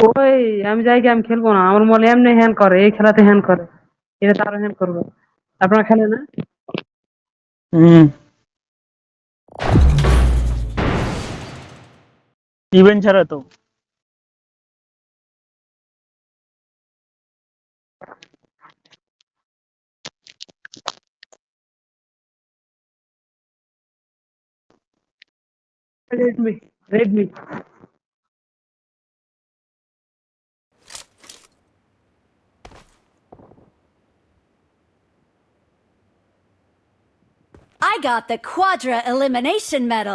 ওই আমি যাই কি আমি খেলবো না, আমার মনে এমনি হ্যান করে, এই খেলাতে হ্যান করে, এটা তো আরো হ্যান করবো। আপনারা খেলে না? হুম। ইভেন্ট ছাড়া তো। Redmi, Redmi. I got the Quadra Elimination Medal.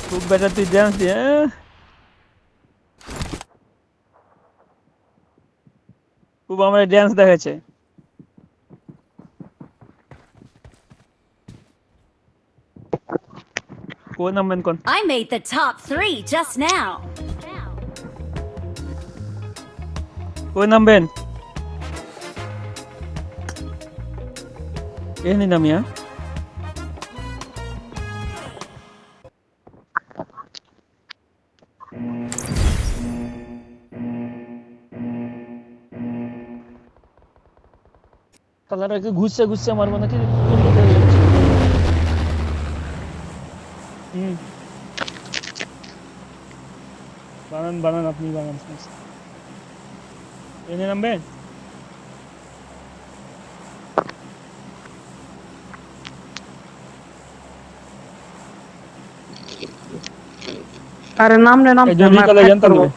খুব বেটার তুই ড্যান্স দিয়ে খুব আমার ড্যান্স দেখাচ্ছে। কোন নাম্বার কোন I made the top 3 just now. কোন নাম্বার এখানে নামিয়া তালাটাকে ঘুষছে ঘুষছে মারবো নাকি? হুম, বানান বানান, আপনি বানান। এনে নামবেন? আরে নামলে এই নামছে, জরুরি আমরা কালে ফাইট জানতে করবো। হবে।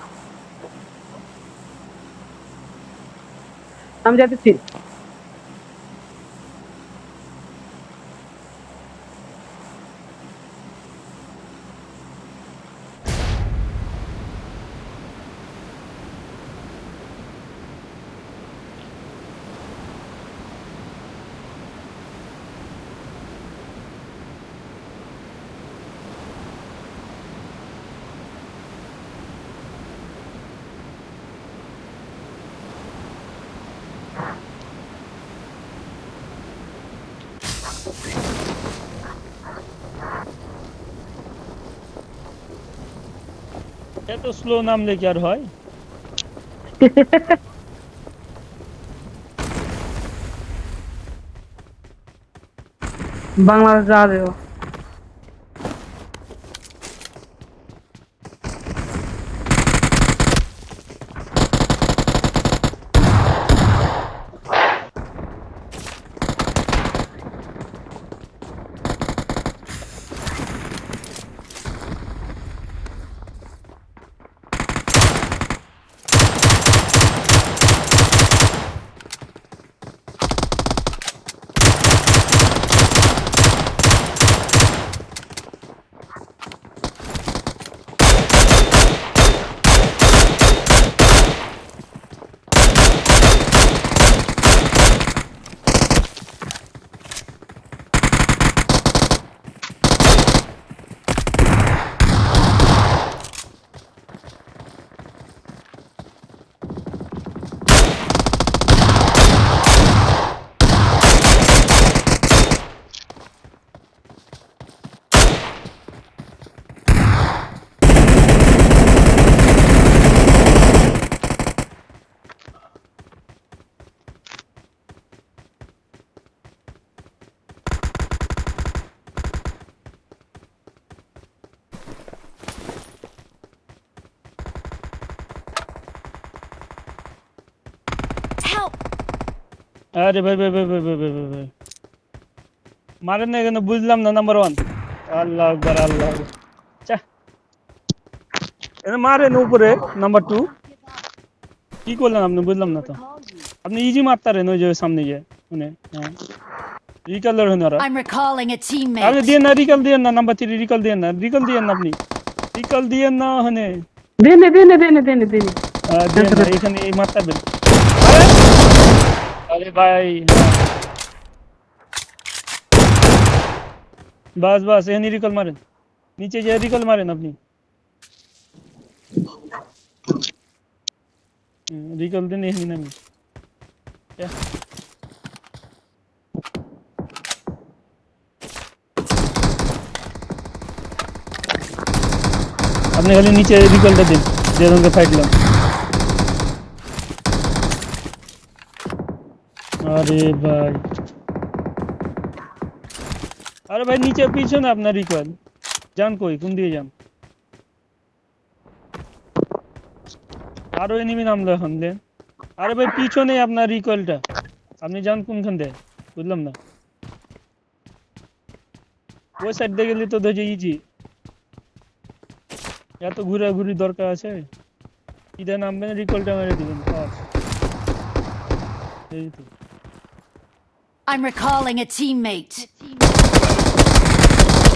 আমি যাইতেছি। এত স্লো নামলে কি আর হয়? বাংলাদেশ যাওয়া দেবো। Help! আরে ভাই ভাই ভাই ভাই ভাই ভাই ভাই ভাই। মারেন না কেন বুঝলাম না। নাম্বার ওয়ান, আল্লাহ আকবার আল্লাহ আকবার। চা এনে মারেন উপরে। নাম্বার টু, কি করলেন আপনি? বুঝলাম না তো। আপনি ইজি মারতারেন ওই যে সামনে গিয়ে মানে। হ্যাঁ, রিকল ধরেন ওরা। I'm recalling a আপনি teammate. দিয়ে না, রিকল দিয়ে না। নাম্বার থ্রি রিকল দিয়ে না, রিকল দিয়ে না। আপনি রিকল দিয়ে না ওখানে দেনে দেনে দেনে দেনে দেনে। দিয়ে না, এখানে এই মারতাবেন। আরে ভাই, হ্যাঁ। বাস বাস, এখানে রিকল মারেন। নিচে যে রিকল মারেন আপনি। রিকল দেন এখানে নামি। আপনি খালি নিচে রিকলটা দিন, যে রঙে ফাইটলাম। আরে ভাই, আরে ভাই নিচে পিছনে আপনার রিকল। যান কই, কোন দিকে যান? আরো এনিমি নামলো এখন দেন। আরে ভাই পিছনে আপনার রিকলটা, আপনি যান কোনখান দিয়ে? বুঝলাম না। ওই সাইড দিয়ে গেলে তো দেখি ইজি। এত ঘোরাঘুরি দরকার আছে? সিধা নামবেন, রিকলটা মেরে দিবেন, বাস। এই তো। I'm recalling a teammate.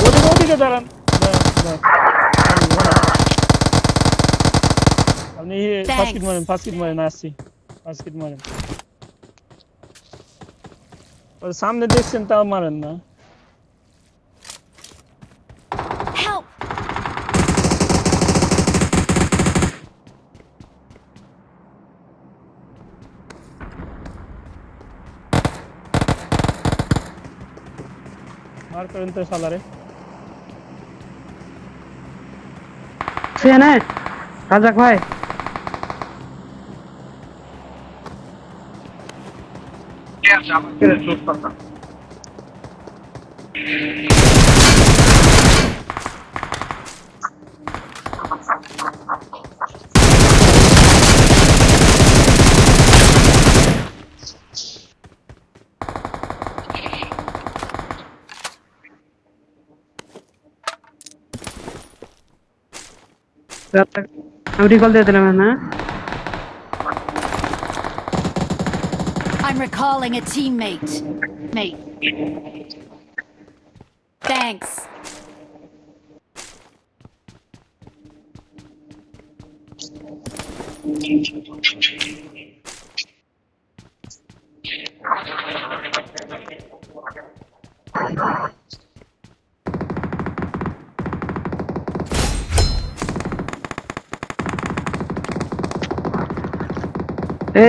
ওদিকে ওদিকে দাঁড়ান, দাঁড়ান, দাঁড়ান। আল্লাহ। আপনি ফার্স্ট কিট মারেন, ফার্স্ট কিট মারেন, আসছি। ফার্স্ট কিট মারেন। ওর সামনে দেখছেন তাও মারেন না। Help! মার করেন তো শালারে। সে না রাজাক ভাই, রাজাক, আমি রিকল দিয়ে দিলাম না। I'm recalling a teammate. Mate. Thanks.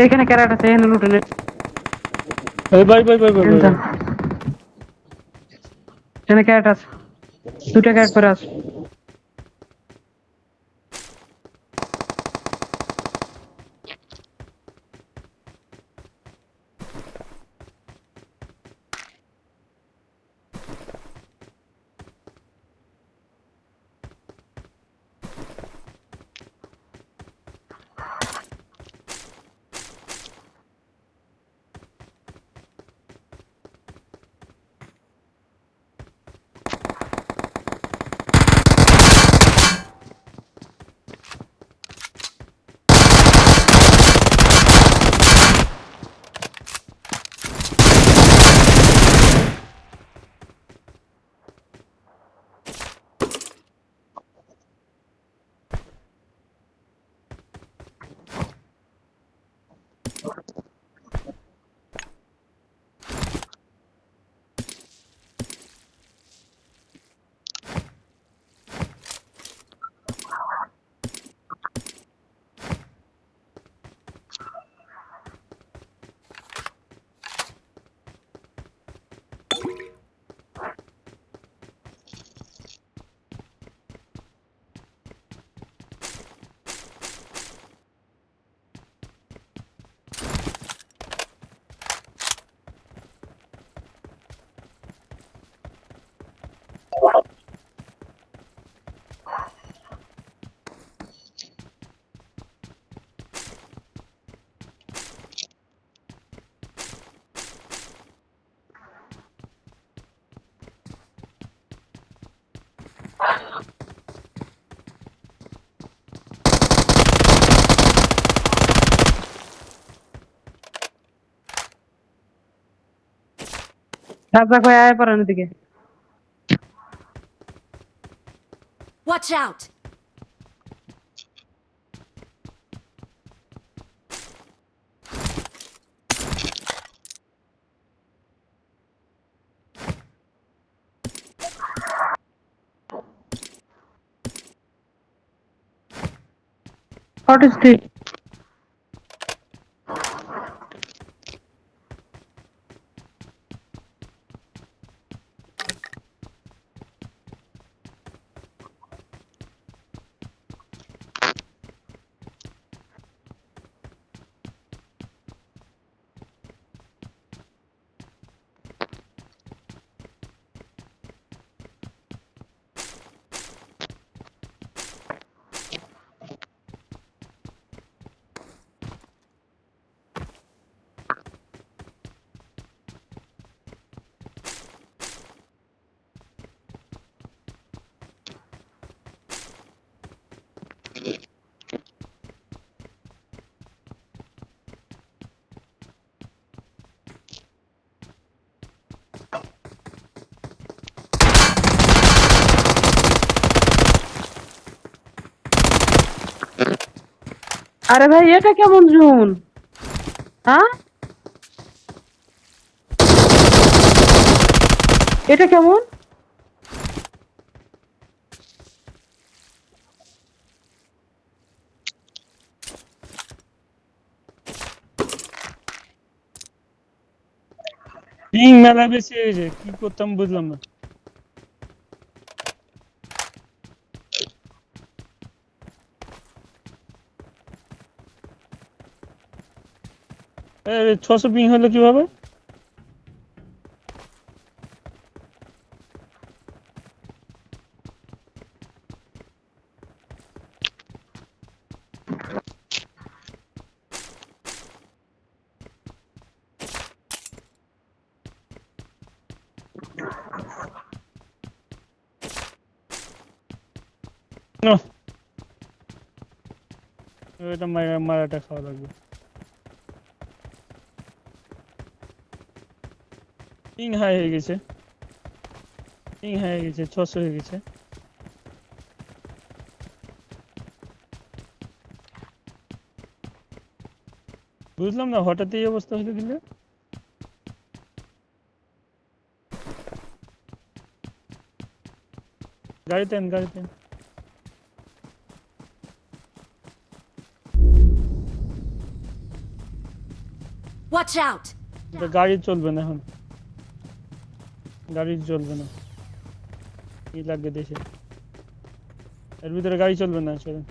এখানে ক্যারেট আছে, এখানে লুটে নে। এই ভাই ভাই ভাই ভাই ভাই। এখানে ক্যারেট আছে, দুটা ক্যারেট পরে আছে। রাজাক ভাই আয় পড়েন এদিকে। Watch out! What is this? আরে ভাই এটা কেমন জুন? হ্যাঁ, এটা কেমন? পিং মেলা বেশি হয়েছে, কি করতাম বুঝলাম না। এ 600 পিং হলো কিভাবে? না, এটা মারাটা খাওয়া লাগবে। পিং হাই হয়ে গেছে, পিং হাই হয়ে গেছে, 600 হয়ে গেছে। বুঝলাম না হঠাৎ এই অবস্থা হলো দিলে। গাড়িতে আন, গাড়িতে আন। Watch out! এটা গাড়ি চলবে না এখন, গাড়ি চলবে না। কি লাগবে দেশে, এর ভিতরে গাড়ি চলবে না, চলেন।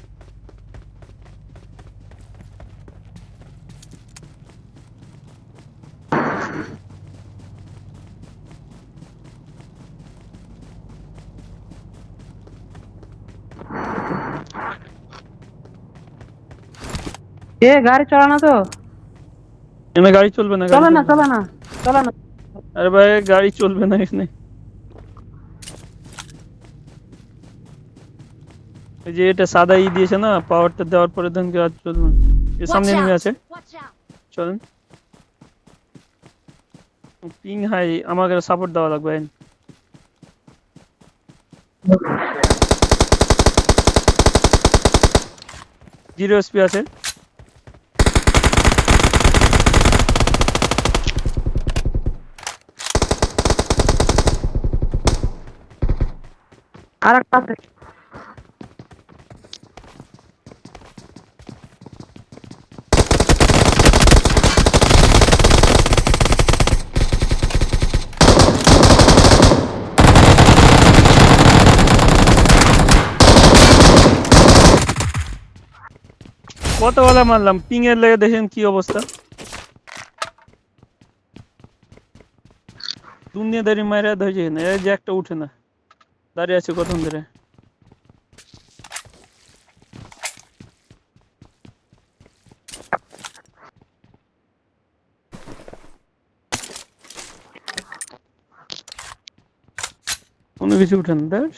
গাড়ি চলে না তো, এখানে গাড়ি চলবে না, গাড়ি চলে না, চলবে চলে না। না, চলে না। আরে ভাই গাড়ি চলবে না এখানে। এই যে এটা সাদা দিয়েছে না, পাওয়ারটা দেওয়ার পরে দেন কি আর চলবে না। এর সামনে Watch নেমে out! আছে, Watch out! চলেন। পিং হাই, আমাকে সাপোর্ট দেওয়া লাগবে। জিরো এসপি আছে। আর একটা আছে। কত বেলা মারলাম, পিং এর লেগে দেখেন কি অবস্থা। দুনিয়াদারি মাইরা ধরেছে না, এই যে একটা উঠে না, দাঁড়িয়ে আছে কতক্ষণ ধরে। কোনো কিছু উঠে না, দেখ।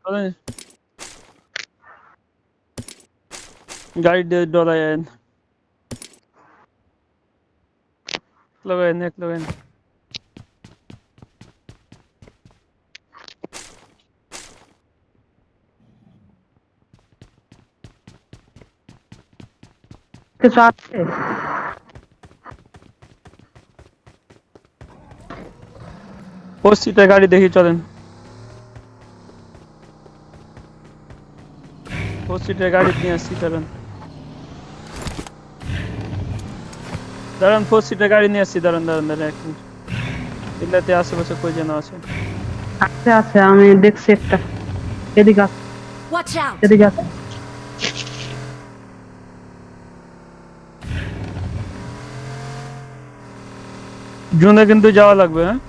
চলেন। গাড়ি ডলায় লাগায়েন, এক লাগায়েন। কিছু আছে? পশ্চিটা গাড়ি দেখি, চলেন। পশ্চিটা গাড়ি নিয়ে আসছি, চলেন। দাঁড়ান, পশ্চিটা গাড়ি নিয়ে আসছি, দাঁড়ান দাঁড়ান দাঁড়ান, এক মিনিট। এলাতে আশেপাশে কই যেন আছে। আছে, আছে, আমি দেখছি একটা। এদিকে আছে, Watch out! এদিকে আছে। জুনে কিন্তু যাওয়া লাগবে, হ্যাঁ।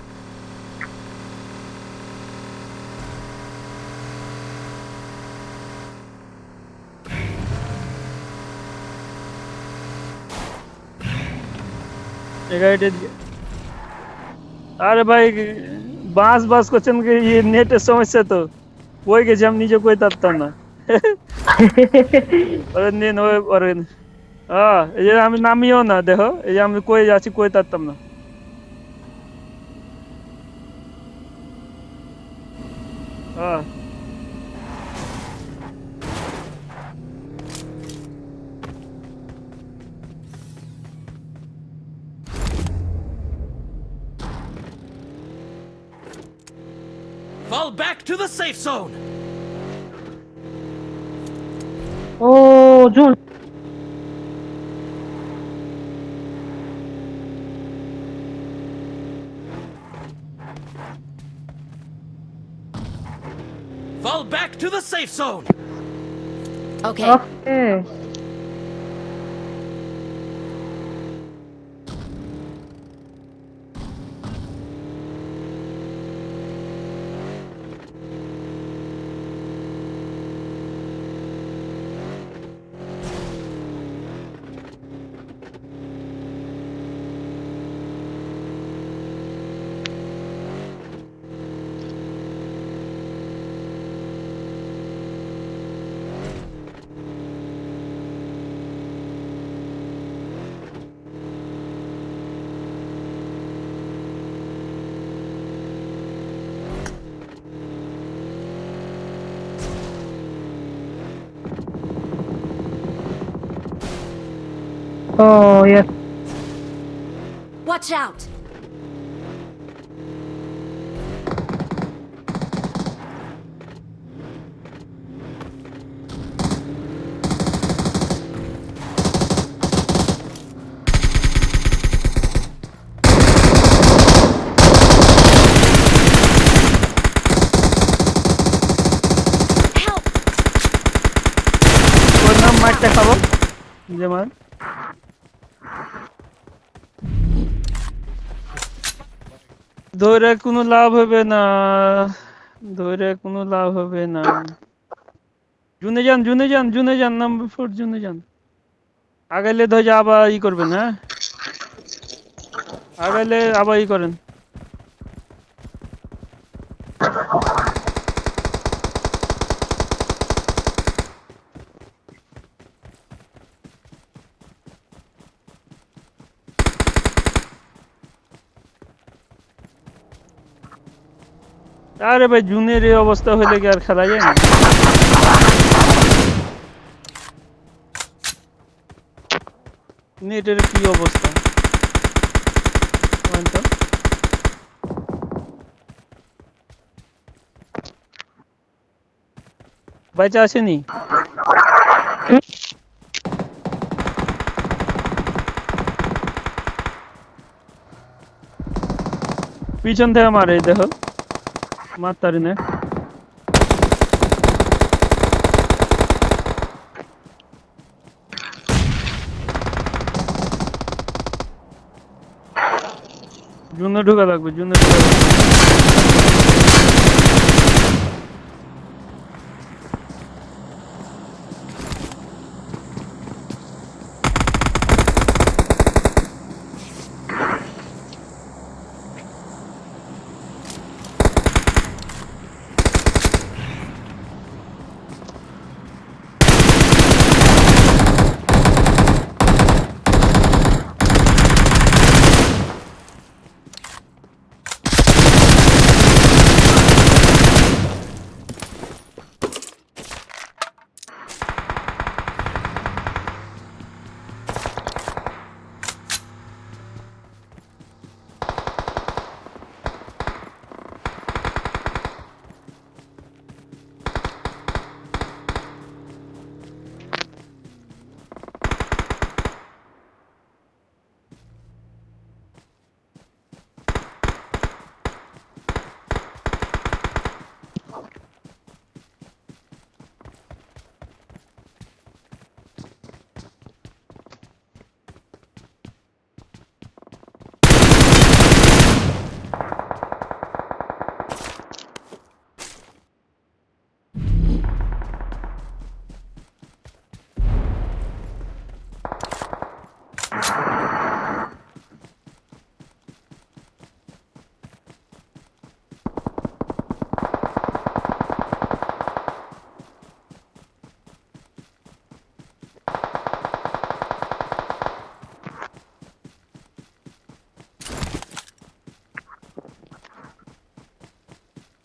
এই গাড়িটা আরে ভাই বাস বাস করছেন কি, নেটের সমস্যা তো কই গেছি আমি নিজে কই পারতাম না। ওরে নিন, ওরে হ্যাঁ, এই যে আমি নামিও না, দেখো এই যে আমি কই যাচ্ছি কই পারতাম না। হ্যাঁ Fall back to the safe zone. Oh জুন Fall back to the safe zone. Okay. Okay oh yes Watch out. Help. তোর নাম মারতে খাবো যেমন ধরে কোনো লাভ হবে না, ধরে কোনো লাভ হবে না। জুনে যান নাম্বার 4 জুনে যান। আগাইলে ধরে আবার ই করবেন, হ্যাঁ আগাইলে আবার ই করেন। আরে ভাই জুনের এই অবস্থা হইলে কি আর খেলা যায় না? নেটের কি অবস্থা বলেন তো? বাইচা আসেনি? পিছন থেকে মারে দেখো, মারতারি না। জুনে ঢোকা লাগবে, জুনে ঢোকা লাগবে।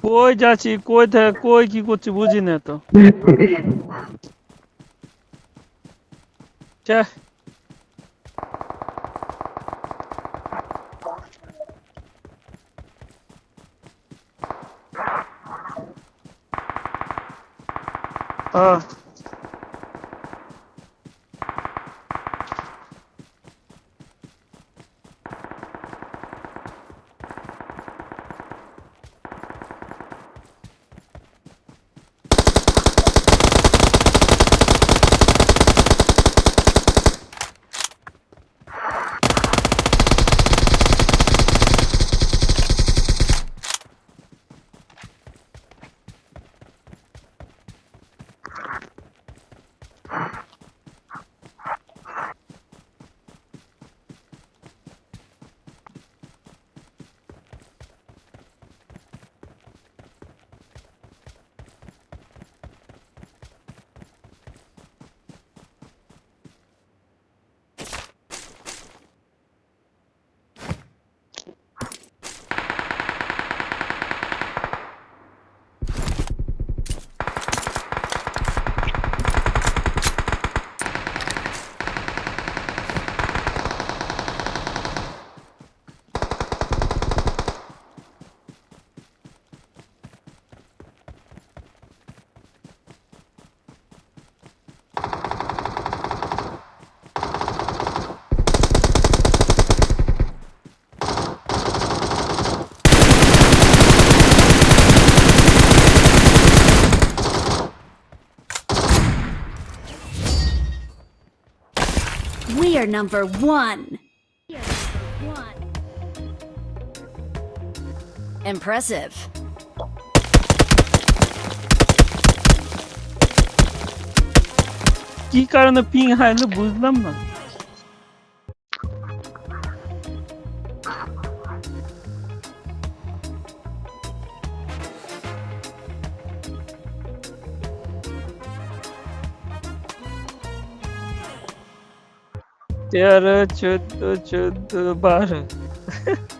কই যাচ্ছি, কই থেকে কই কি করছি বুঝি না তো। ছ্যাঃ। হ্যাঁ We are number one. Impressive. কি কারণে পিং হাইলো বুঝলাম না তেরো 14 14 12